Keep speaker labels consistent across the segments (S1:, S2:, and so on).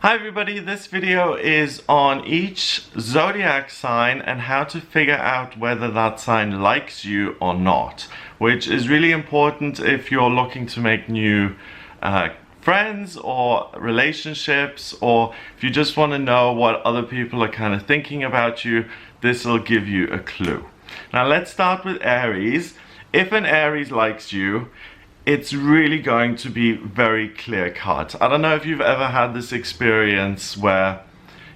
S1: Hi everybody, this video is on each zodiac sign and how to figure out whether that sign likes you or not, which is really important if you're looking to make new friends or relationships, or if you just want to know what other people are kind of thinking about you. This will give you a clue. Now let's start with Aries. If an Aries likes you, it's really going to be very clear-cut. I don't know if you've ever had this experience where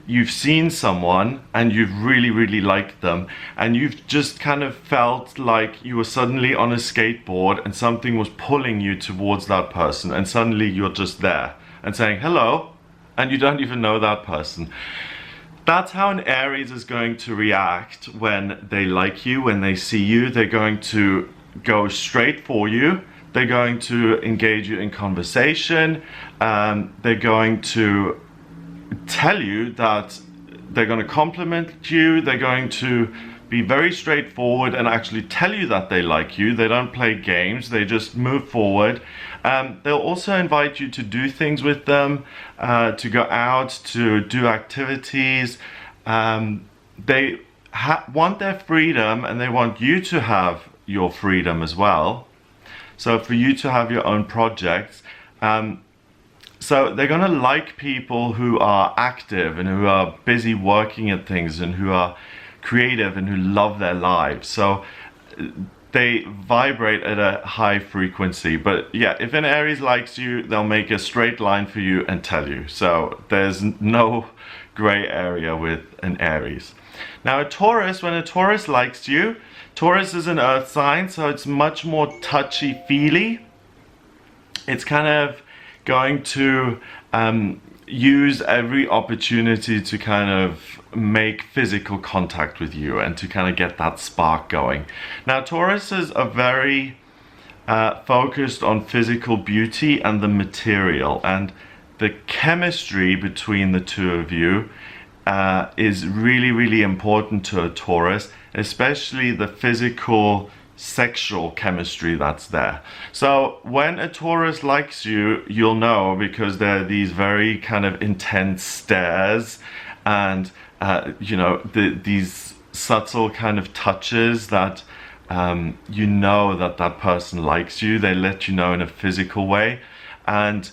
S1: you've seen someone and you've really liked them, and you've just kind of felt like you were suddenly on a skateboard and something was pulling you towards that person, and suddenly you're just there and saying hello, and you don't even know that person. That's how an Aries is going to react when they like you, when they see you. They're going to go straight for you. They're going to engage you in conversation. They're going to tell you that they're going to compliment you. They're going to be very straightforward and actually tell you that they like you. They don't play games. They just move forward. They'll also invite you to do things with them, to go out, to do activities. They want their freedom, and they want you to have your freedom as well. So for you to have your own projects. So they're going to like people who are active and who are busy working at things and who are creative and who love their lives. So they vibrate at a high frequency. But yeah, if an Aries likes you, they'll make a straight line for you and tell you. So there's no gray area with an Aries. Now a Taurus, when a Taurus likes you, Taurus is an earth sign, so it's much more touchy-feely. It's kind of going to use every opportunity to kind of make physical contact with you and to kind of get that spark going. Now Tauruses are very focused on physical beauty and the material, and the chemistry between the two of you is really important to a Taurus, especially the physical sexual chemistry that's there. So when a Taurus likes you, you'll know, because there are these very kind of intense stares and you know, these subtle kind of touches that you know that that person likes you. They let you know in a physical way. And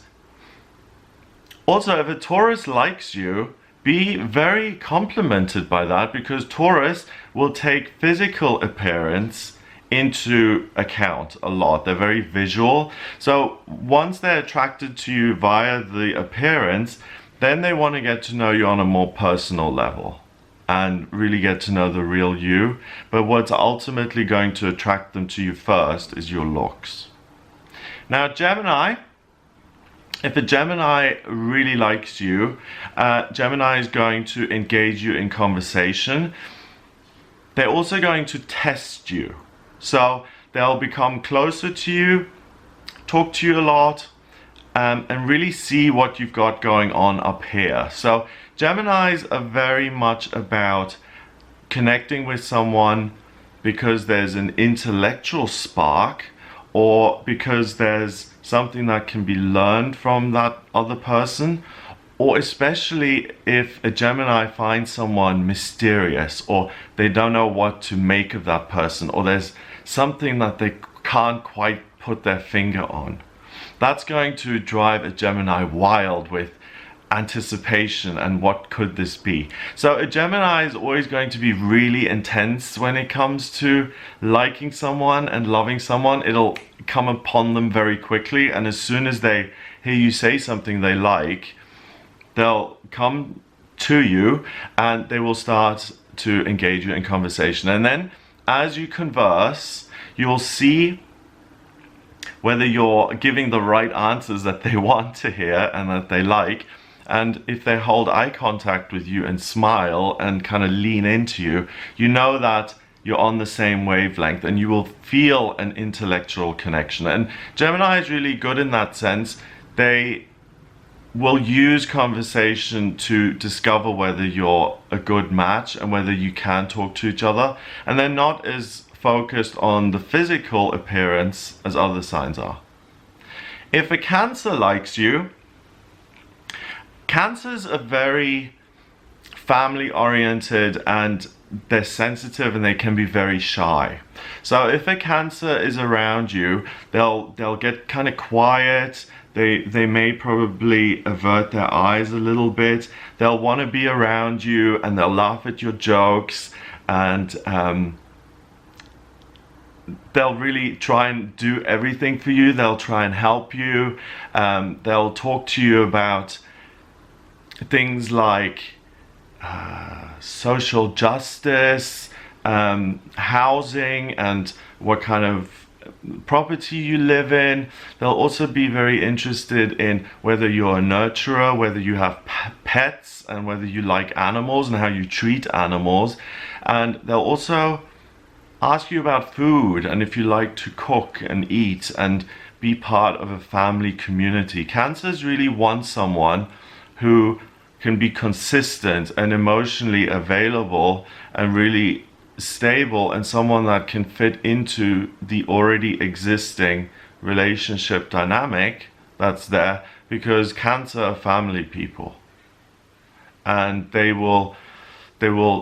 S1: also, if a Taurus likes you, be very complimented by that, because Taurus will take physical appearance into account a lot. They're very visual. So once they're attracted to you via the appearance, then they want to get to know you on a more personal level and really get to know the real you. But what's ultimately going to attract them to you first is your looks. Now Gemini, if a Gemini really likes you, Gemini is going to engage you in conversation. They're also going to test you. So they'll become closer to you, talk to you a lot, and really see what you've got going on up here. So Geminis are very much about connecting with someone because there's an intellectual spark, or because there's something that can be learned from that other person, or especially if a Gemini finds someone mysterious, or they don't know what to make of that person, or there's something that they can't quite put their finger on. That's going to drive a Gemini wild with anticipation and what could this be. So a Gemini is always going to be really intense when it comes to liking someone and loving someone. It'll come upon them very quickly, and as soon as they hear you say something they like, they'll come to you and they will start to engage you in conversation. And then as you converse, you'll see whether you're giving the right answers that they want to hear and that they like. And if they hold eye contact with you and smile and kind of lean into you, you know that you're on the same wavelength, and you will feel an intellectual connection. And Gemini is really good in that sense. They will use conversation to discover whether you're a good match and whether you can talk to each other. And they're not as focused on the physical appearance as other signs are. If a Cancer likes you, Cancers are very family oriented, and they're sensitive, and they can be very shy. So if a Cancer is around you, they'll get kind of quiet. They may probably avert their eyes a little bit. They'll want to be around you, and they'll laugh at your jokes, and they'll really try and do everything for you. They'll try and help you. They'll talk to you about things like social justice, housing, and what kind of property you live in. They'll also be very interested in whether you're a nurturer, whether you have pets, and whether you like animals and how you treat animals. And they'll also ask you about food and if you like to cook and eat and be part of a family community. Cancers really want someone who can be consistent and emotionally available and really stable, and someone that can fit into the already existing relationship dynamic that's there, because Cancer are family people, and they will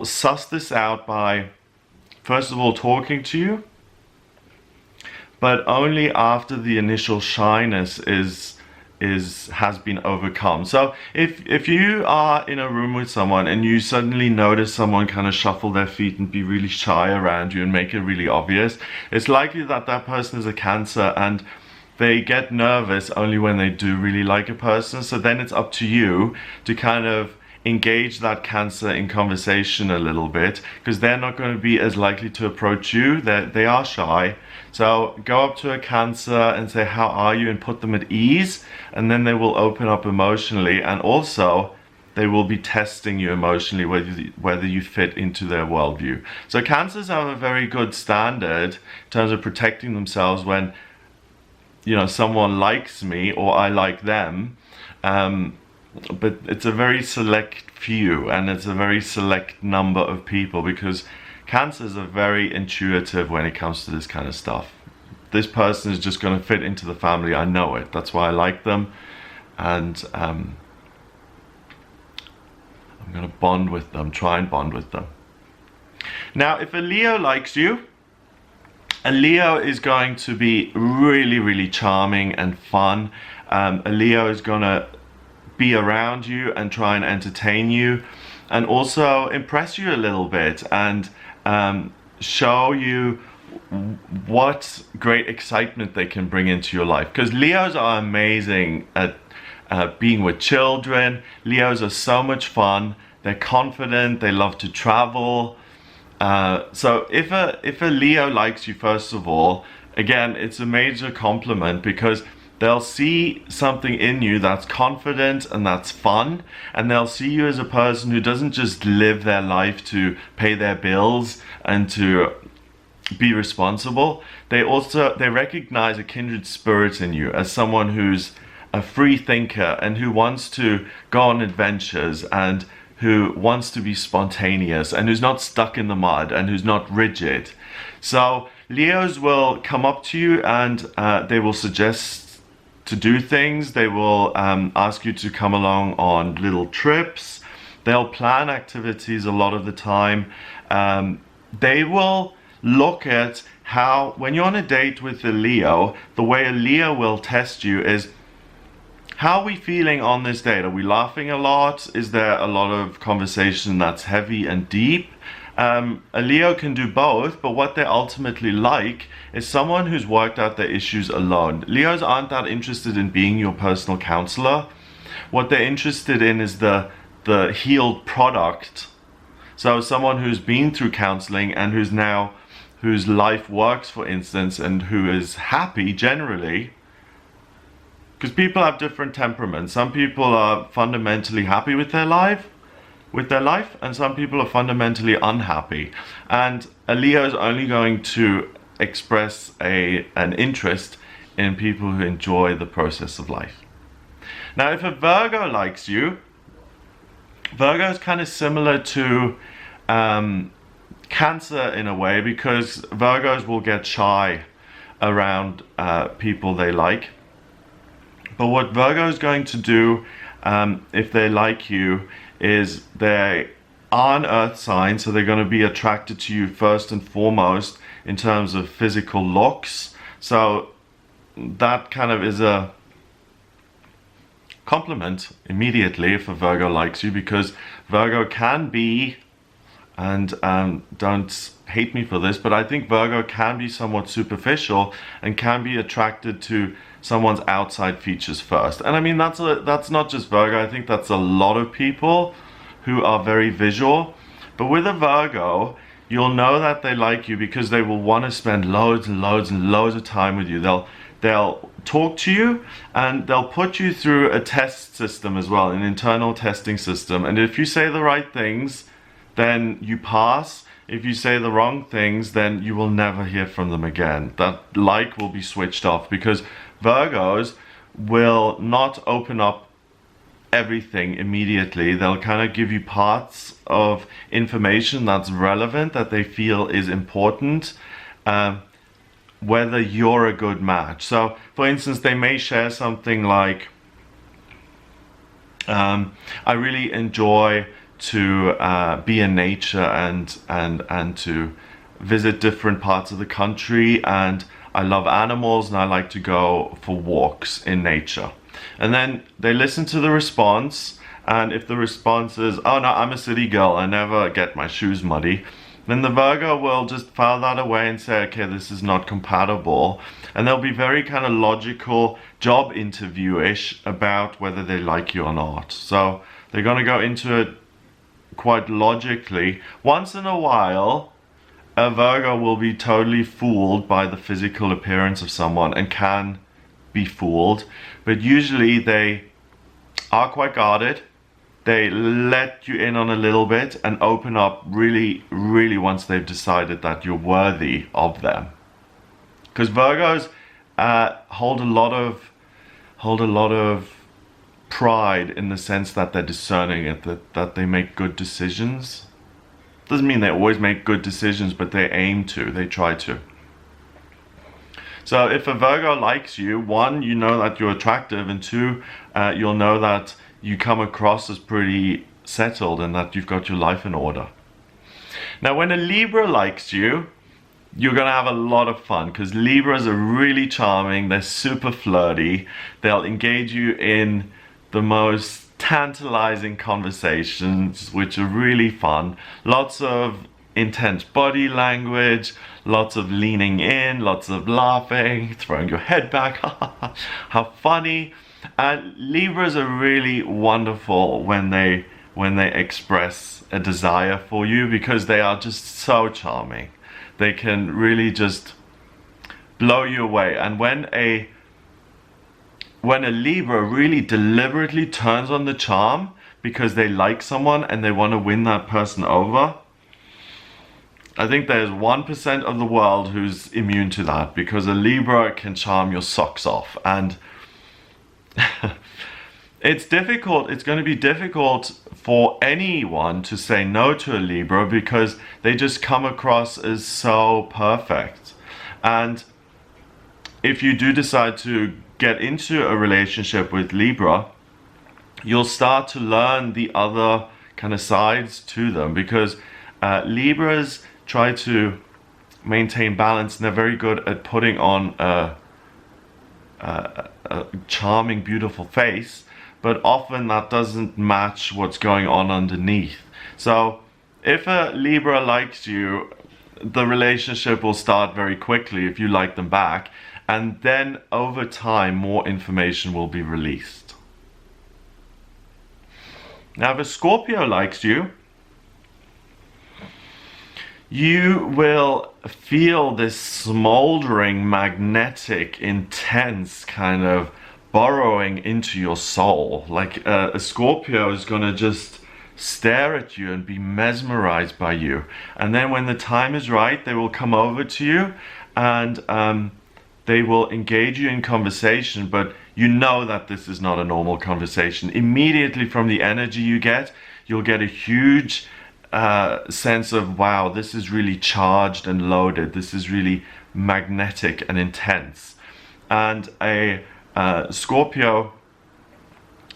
S1: suss this out by first of all talking to you, but only after the initial shyness has been overcome. So if you are in a room with someone and you suddenly notice someone kind of shuffle their feet and be really shy around you and make it really obvious, it's likely that that person is a Cancer, and they get nervous only when they do really like a person. So then it's up to you to kind of engage that Cancer in conversation a little bit, because they're not going to be as likely to approach you. They are shy. So go up to a Cancer and say, how are you, and put them at ease, and then they will open up emotionally, and also they will be testing you emotionally whether you fit into their worldview. So Cancers have a very good standard in terms of protecting themselves when, you know, someone likes me or I like them. But it's a very select few, and it's a very select number of people, because Cancers are very intuitive when it comes to this kind of stuff. This person is just going to fit into the family. I know it. That's why I like them, and I'm going to bond with them, try and bond with them. Now, if a Leo likes you, a Leo is going to be really, really charming and fun. A Leo is going to be around you and try and entertain you, and also impress you a little bit, and show you what great excitement they can bring into your life. Because Leos are amazing at being with children. Leos are so much fun. They're confident. They love to travel. So if a Leo likes you, first of all, again, it's a major compliment, because they'll see something in you that's confident and that's fun, and they'll see you as a person who doesn't just live their life to pay their bills and to be responsible. They recognize a kindred spirit in you as someone who's a free thinker and who wants to go on adventures, and who wants to be spontaneous, and who's not stuck in the mud, and who's not rigid. So Leos will come up to you, and they will suggest to do things. They will ask you to come along on little trips. They'll plan activities a lot of the time. They will look at how, when you're on a date with a Leo, the way a Leo will test you is, how are we feeling on this date? Are we laughing a lot? Is there a lot of conversation that's heavy and deep? A Leo can do both, but what they ultimately like is someone who's worked out their issues alone. Leos aren't that interested in being your personal counselor. What they're interested in is the healed product. So someone who's been through counseling and whose life works, for instance, and who is happy generally. Because people have different temperaments. Some people are fundamentally happy with their life, and some people are fundamentally unhappy. And a Leo is only going to express an interest in people who enjoy the process of life. Now, if a Virgo likes you, Virgo is kind of similar to Cancer in a way, because Virgos will get shy around people they like. But what Virgo is going to do if they like you, is they are an earth sign, so they're going to be attracted to you first and foremost in terms of physical looks. So that kind of is a compliment immediately if a Virgo likes you, because Virgo can be, and don't hate me for this, but I think Virgo can be somewhat superficial and can be attracted to someone's outside features first. And I mean, that's not just Virgo. I think that's a lot of people who are very visual. But with a Virgo, you'll know that they like you because they will want to spend loads and loads and loads of time with you. They'll talk to you, and they'll put you through a test system as well, an internal testing system. And if you say the right things, then you pass. If you say the wrong things, then you will never hear from them again. That like will be switched off, because Virgos will not open up everything immediately. They'll kind of give you parts of information that's relevant, that they feel is important, whether you're a good match. So for instance, they may share something like, I really enjoy to be in nature and to visit different parts of the country, and I love animals and I like to go for walks in nature. And then they listen to the response, and if the response is, oh no, I'm a city girl, I never get my shoes muddy, then the Virgo will just file that away and say, okay, this is not compatible. And they'll be very kind of logical, job interview-ish about whether they like you or not. So they're going to go into it quite logically. Once in a while, a Virgo will be totally fooled by the physical appearance of someone and can be fooled, but usually they are quite guarded. They let you in on a little bit and open up really, really once they've decided that you're worthy of them. Because Virgos hold a lot of pride in the sense that they're discerning it, that they make good decisions. Doesn't mean they always make good decisions, but they aim to, they try to. So if a Virgo likes you, one, you know that you're attractive, and two, you'll know that you come across as pretty settled and that you've got your life in order. Now, when a Libra likes you, you're gonna have a lot of fun, because Libras are really charming, they're super flirty, they'll engage you in the most tantalizing conversations, which are really fun. Lots of intense body language, lots of leaning in, lots of laughing, throwing your head back, how funny. Libras are really wonderful when they express a desire for you, because they are just so charming. They can really just blow you away. And when a Libra really deliberately turns on the charm because they like someone and they want to win that person over, I think there's 1% of the world who's immune to that, because a Libra can charm your socks off. And it's difficult, it's going to be difficult for anyone to say no to a Libra, because they just come across as so perfect. And if you do decide to get into a relationship with Libra, you'll start to learn the other kind of sides to them, because Libras try to maintain balance, and they're very good at putting on a charming, beautiful face, but often that doesn't match what's going on underneath. So if a Libra likes you, the relationship will start very quickly if you like them back, and then over time more information will be released. Now if a Scorpio likes you, you will feel this smoldering, magnetic, intense kind of burrowing into your soul. Like a Scorpio is gonna just stare at you and be mesmerized by you. And then when the time is right, they will come over to you and they will engage you in conversation, but you know that this is not a normal conversation. Immediately from the energy you get, you'll get a huge sense of, wow, this is really charged and loaded, this is really magnetic and intense. And a Scorpio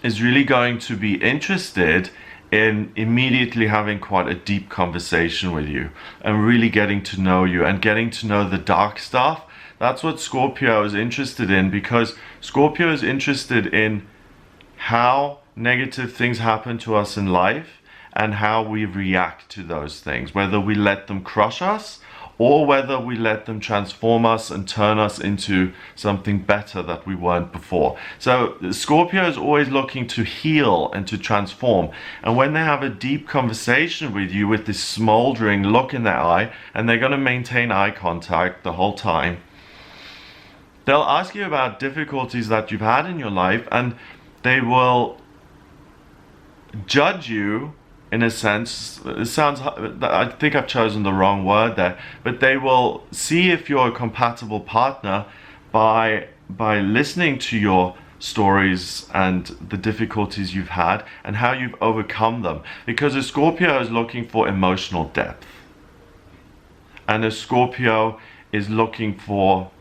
S1: is really going to be interested in immediately having quite a deep conversation with you and really getting to know you and getting to know the dark stuff. That's what Scorpio is interested in, because Scorpio is interested in how negative things happen to us in life and how we react to those things, whether we let them crush us or whether we let them transform us and turn us into something better that we weren't before. So Scorpio is always looking to heal and to transform. And when they have a deep conversation with you with this smoldering look in their eye, and they're going to maintain eye contact the whole time, they'll ask you about difficulties that you've had in your life, and they will judge you. In a sense, it sounds, I think I've chosen the wrong word there, but they will see if you're a compatible partner by listening to your stories and the difficulties you've had and how you've overcome them. Because a Scorpio is looking for emotional depth, and a Scorpio is looking for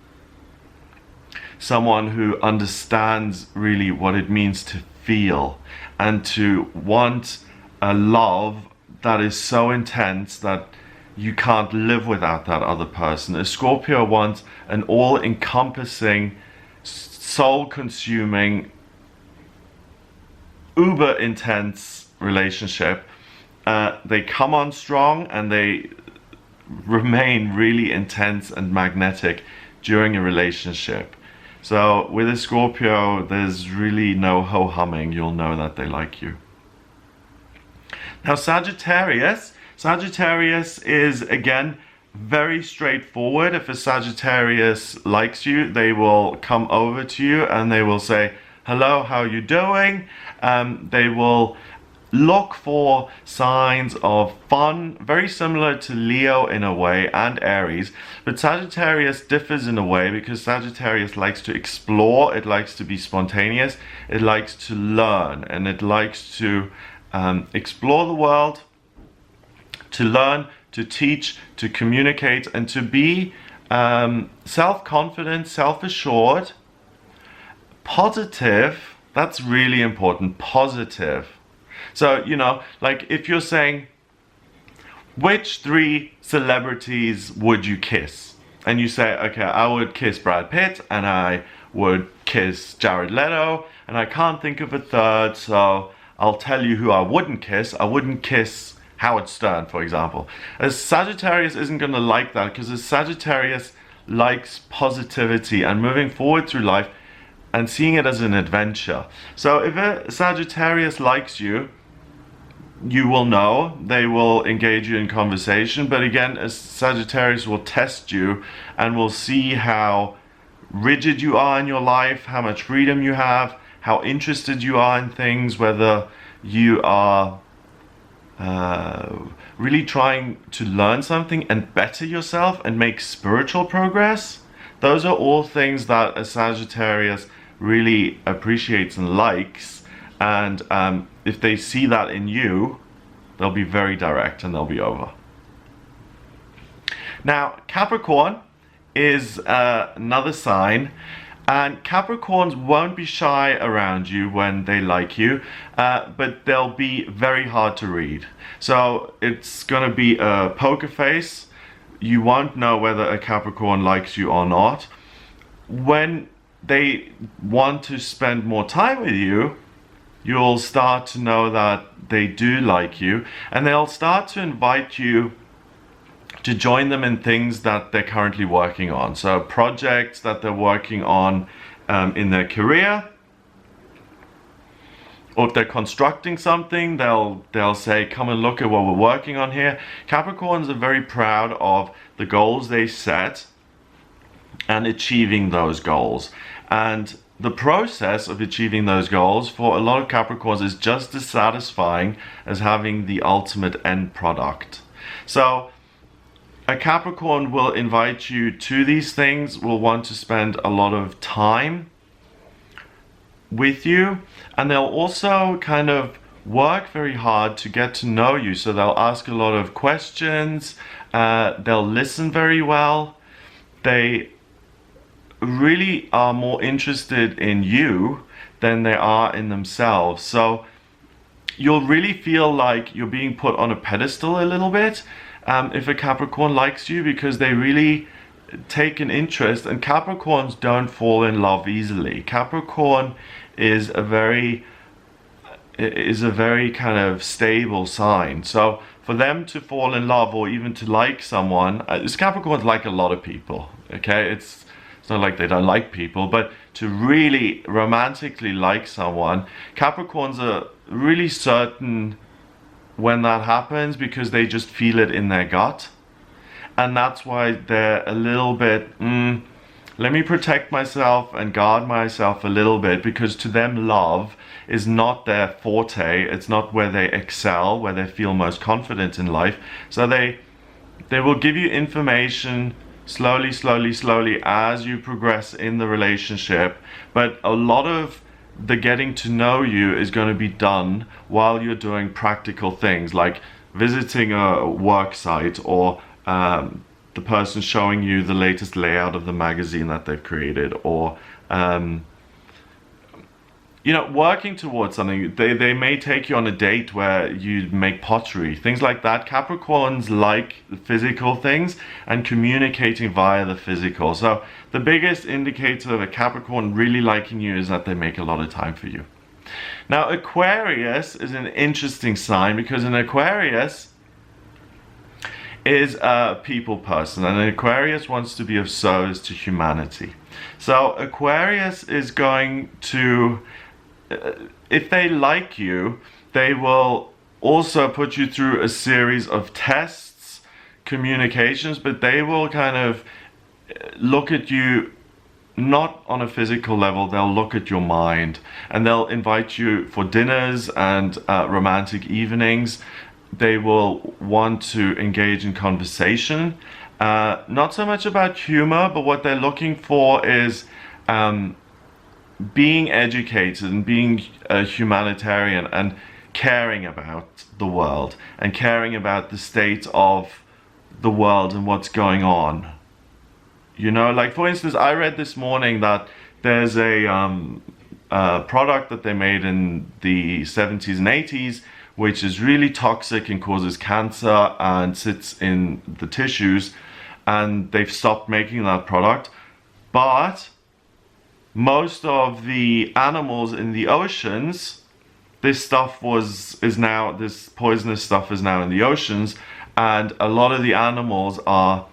S1: someone who understands really what it means to feel and to want a love that is so intense that you can't live without that other person. A Scorpio wants an all-encompassing, soul-consuming, uber-intense relationship. They come on strong and they remain really intense and magnetic during a relationship. So with a Scorpio, there's really no ho-humming. You'll know that they like you. Now Sagittarius is again very straightforward. If a Sagittarius likes you, they will come over to you and they will say, hello, how are you doing? They will look for signs of fun, very similar to Leo in a way, and Aries. But Sagittarius differs in a way because Sagittarius likes to explore, it likes to be spontaneous, it likes to learn, and it likes to explore the world, to learn, to teach, to communicate, and to be self-confident, self-assured, positive. That's really important, positive. So, you know, like if you're saying, which 3 celebrities would you kiss? And you say, okay, I would kiss Brad Pitt, and I would kiss Jared Leto, and I can't think of a third, so I'll tell you who I wouldn't kiss. I wouldn't kiss Howard Stern, for example. A Sagittarius isn't going to like that, because a Sagittarius likes positivity and moving forward through life and seeing it as an adventure. So if a Sagittarius likes you, you will know. They will engage you in conversation. But again, a Sagittarius will test you and will see how rigid you are in your life, how much freedom you have, how interested you are in things, whether you are really trying to learn something and better yourself and make spiritual progress. Those are all things that a Sagittarius really appreciates and likes. And if they see that in you, they'll be very direct and they'll be over. Now, Capricorn is another sign. And Capricorns won't be shy around you when they like you, but they'll be very hard to read. So it's going to be a poker face. You won't know whether a Capricorn likes you or not. When they want to spend more time with you, you'll start to know that they do like you, and they'll start to invite you to join them in things that they're currently working on. So projects that they're working on in their career, or if they're constructing something, they'll say, come and look at what we're working on here. Capricorns are very proud of the goals they set and achieving those goals. And the process of achieving those goals for a lot of Capricorns is just as satisfying as having the ultimate end product. So a Capricorn will invite you to these things, will want to spend a lot of time with you, and they'll also kind of work very hard to get to know you. So they'll ask a lot of questions, they'll listen very well, they really are more interested in you than they are in themselves. So you'll really feel like you're being put on a pedestal a little bit if a Capricorn likes you, because they really take an interest, and Capricorns don't fall in love easily. Capricorn is a very kind of stable sign. So for them to fall in love or even to like someone, Capricorns like a lot of people, okay? It's not like they don't like people, but to really romantically like someone, Capricorns are really certain when that happens because they just feel it in their gut. And that's why they're a little bit, let me protect myself and guard myself a little bit, because to them love is not their forte. It's not where they excel, where they feel most confident in life. So they will give you information slowly as you progress in the relationship, but a lot of the getting to know you is going to be done while you're doing practical things like visiting a work site, or the person showing you the latest layout of the magazine that they've created, or you know, working towards something. They may take you on a date where you make pottery, things like that. Capricorns like physical things and communicating via the physical. So the biggest indicator of a Capricorn really liking you is that they make a lot of time for you. Now Aquarius is an interesting sign, because an Aquarius is a people person, and an Aquarius wants to be of service to humanity. So Aquarius is going to, if they like you, they will also put you through a series of tests, communications, but they will kind of look at you not on a physical level. They'll look at your mind, and they'll invite you for dinners and romantic evenings. They will want to engage in conversation, not so much about humor, but what they're looking for is being educated and being a humanitarian and caring about the world and caring about the state of the world and what's going on. You know, like for instance, I read this morning that there's a product that they made in the 70s and 80s which is really toxic and causes cancer and sits in the tissues, and they've stopped making that product. But most of the animals in the oceans, this poisonous stuff is now in the oceans, and a lot of the animals are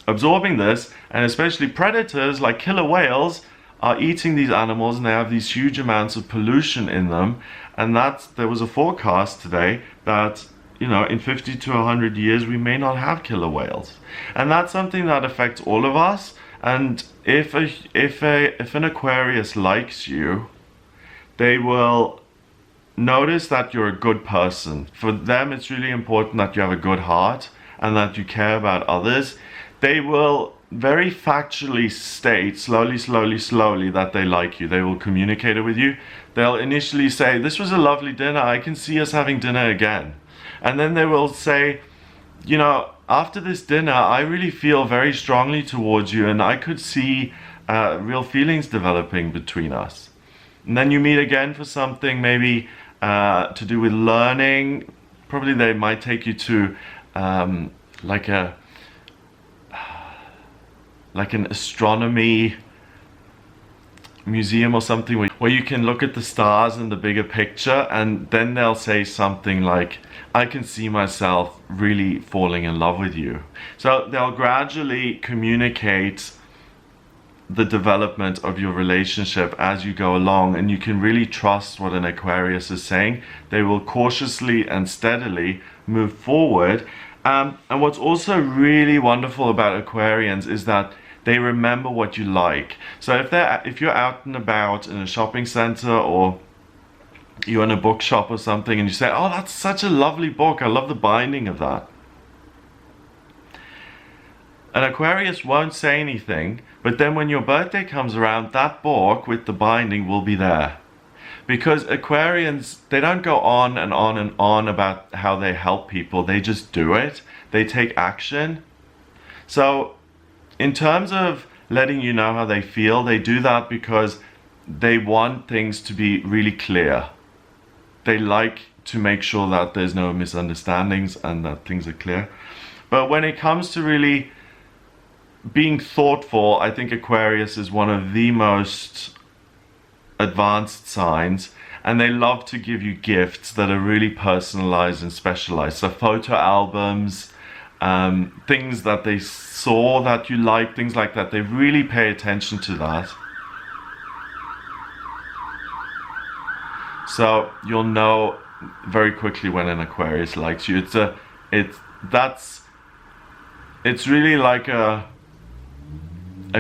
S1: absorbing this, and especially predators like killer whales are eating these animals, and they have these huge amounts of pollution in them. And there was a forecast today that, you know, in 50 to 100 years we may not have killer whales, and that's something that affects all of us. And if an Aquarius likes you, they will notice that you're a good person. For them, it's really important that you have a good heart and that you care about others. They will very factually state slowly that they like you. They will communicate it with you. They'll initially say, this was a lovely dinner, I can see us having dinner again. And then they will say, you know, after this dinner I really feel very strongly towards you, and I could see real feelings developing between us. And then you meet again for something maybe to do with learning. Probably they might take you to like an astronomy museum or something where you can look at the stars and the bigger picture, and then they'll say something like, I can see myself really falling in love with you. So they'll gradually communicate the development of your relationship as you go along, and you can really trust what an Aquarius is saying. They will cautiously and steadily move forward. And what's also really wonderful about Aquarians is that they remember what you like. So if you're out and about in a shopping center, or you're in a bookshop or something, and you say, oh, that's such a lovely book, I love the binding of that. An Aquarius won't say anything, but then when your birthday comes around, that book with the binding will be there. Because Aquarians, they don't go on and on and on about how they help people, they just do it. They take action. So in terms of letting you know how they feel, they do that because they want things to be really clear. They like to make sure that there's no misunderstandings and that things are clear. But when it comes to really being thoughtful, I think Aquarius is one of the most advanced signs, and they love to give you gifts that are really personalized and specialized. So photo albums, things that they saw that you like, things like that. They really pay attention to that. So you'll know very quickly when an Aquarius likes you. It's really like a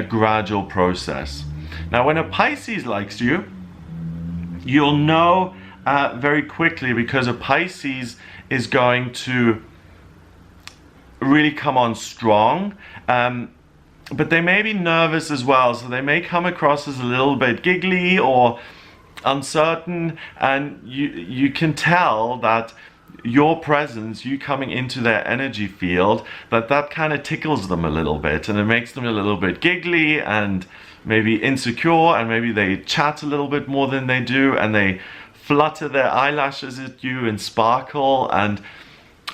S1: gradual process. Now, when a Pisces likes you, you'll know very quickly, because a Pisces is going to really come on strong, but they may be nervous as well, so they may come across as a little bit giggly or uncertain, and you can tell that your presence, you coming into their energy field, that kind of tickles them a little bit, and it makes them a little bit giggly and maybe insecure, and maybe they chat a little bit more than they do, and they flutter their eyelashes at you and sparkle. And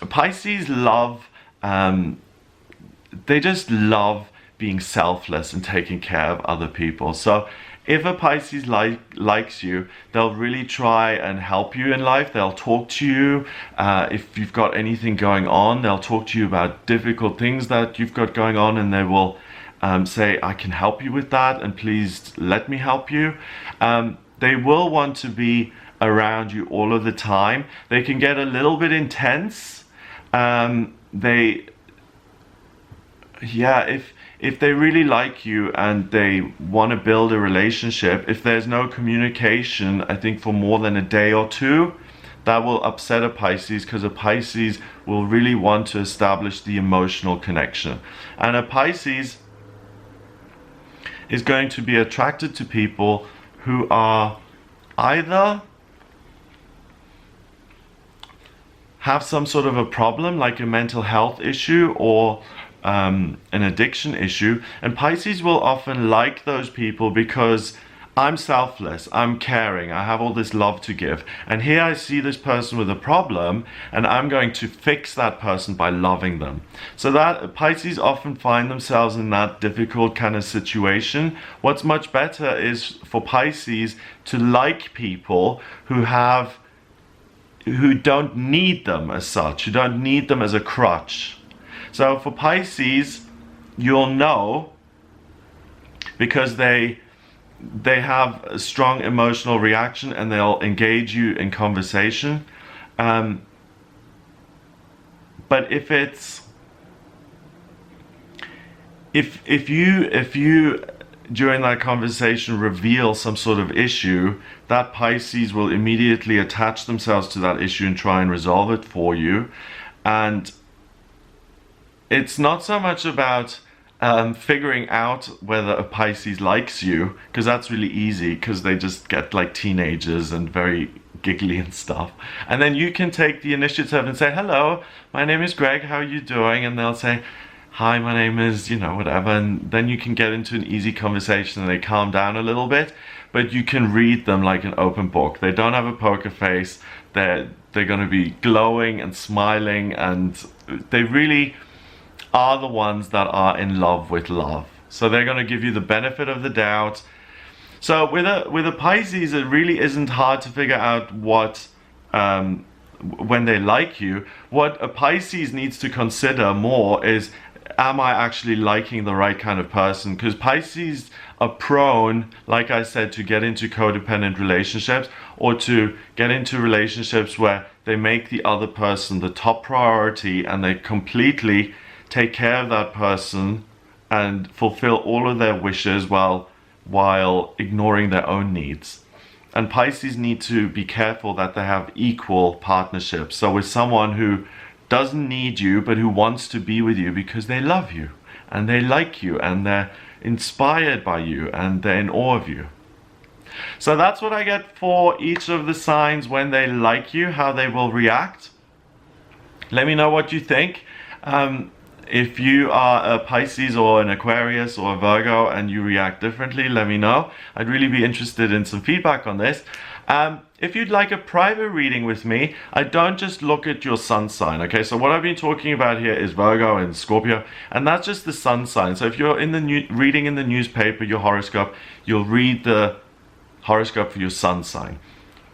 S1: Pisces love, they just love being selfless and taking care of other people. So if a Pisces likes you, they'll really try and help you in life. They'll talk to you. If you've got anything going on, they'll talk to you about difficult things that you've got going on, and they will say, I can help you with that, and please let me help you. They will want to be around you all of the time. They can get a little bit intense. If they really like you and they want to build a relationship, if there's no communication, I think for more than a day or two, that will upset a Pisces, because a Pisces will really want to establish the emotional connection. And a Pisces is going to be attracted to people who are either have some sort of a problem, like a mental health issue or an addiction issue. And Pisces will often like those people because I'm selfless, I'm caring, I have all this love to give, and here I see this person with a problem, and I'm going to fix that person by loving them. So that Pisces often find themselves in that difficult kind of situation. What's much better is for Pisces to like people who don't need them as such, who don't need them as a crutch. So for Pisces, you'll know because they have a strong emotional reaction, and they'll engage you in conversation. But if you during that conversation reveal some sort of issue, that Pisces will immediately attach themselves to that issue and try and resolve it for you. And it's not so much about figuring out whether a Pisces likes you, because that's really easy, because they just get like teenagers and very giggly and stuff. And then you can take the initiative and say, hello, my name is Greg, how are you doing? And they'll say, hi, my name is, whatever. And then you can get into an easy conversation and they calm down a little bit, but you can read them like an open book. They don't have a poker face. They're going to be glowing and smiling, and they really are the ones that are in love with love. So they're going to give you the benefit of the doubt. So with a Pisces, it really isn't hard to figure out what when they like you. What a Pisces needs to consider more is, am I actually liking the right kind of person? Because Pisces are prone, like I said, to get into codependent relationships, or to get into relationships where they make the other person the top priority, and they completely take care of that person and fulfill all of their wishes while ignoring their own needs. And Pisces need to be careful that they have equal partnerships. So with someone who doesn't need you, but who wants to be with you because they love you and they like you and they're inspired by you and they're in awe of you. So that's what I get for each of the signs when they like you, how they will react. Let me know what you think. If you are a Pisces or an Aquarius or a Virgo and you react differently, let me know. I'd really be interested in some feedback on this. If you'd like a private reading with me, I don't just look at your sun sign, okay? So what I've been talking about here is Virgo and Scorpio, and that's just the sun sign. So if you're in the reading in the newspaper, your horoscope, you'll read the horoscope for your sun sign.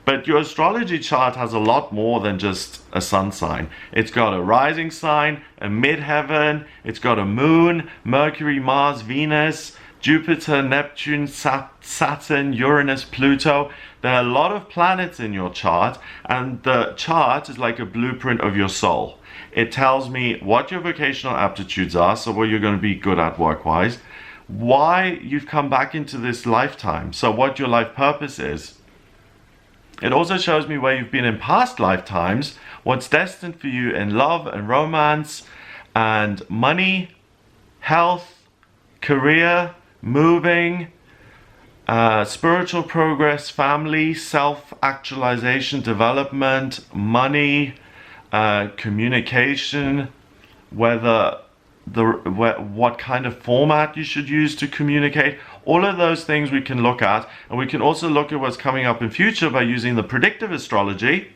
S1: But your astrology chart has a lot more than just a sun sign. It's got a rising sign, a midheaven, it's got a moon, Mercury, Mars, Venus, Jupiter, Neptune, Saturn, Uranus, Pluto. There are a lot of planets in your chart, and the chart is like a blueprint of your soul. It tells me what your vocational aptitudes are, so what you're going to be good at work-wise, why you've come back into this lifetime, so what your life purpose is. It also shows me where you've been in past lifetimes, what's destined for you in love and romance and money, health, career, moving, spiritual progress, family, self-actualization, development, money, communication, what kind of format you should use to communicate. All of those things we can look at, and we can also look at what's coming up in future by using the predictive astrology,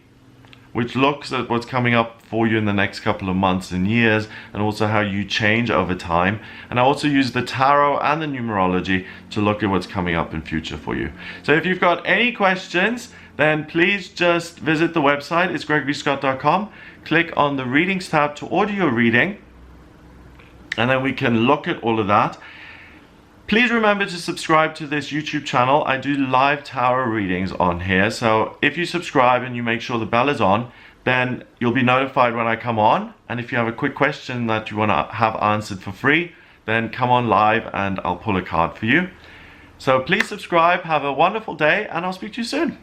S1: which looks at what's coming up for you in the next couple of months and years, and also how you change over time. And I also use the tarot and the numerology to look at what's coming up in future for you. So if you've got any questions, then please just visit the website. It's gregoryscott.com. Click on the readings tab to order your reading, and then we can look at all of that. Please remember to subscribe to this YouTube channel. I do live tarot readings on here, so if you subscribe and you make sure the bell is on, then you'll be notified when I come on. And if you have a quick question that you want to have answered for free, then come on live and I'll pull a card for you. So please subscribe, have a wonderful day, and I'll speak to you soon.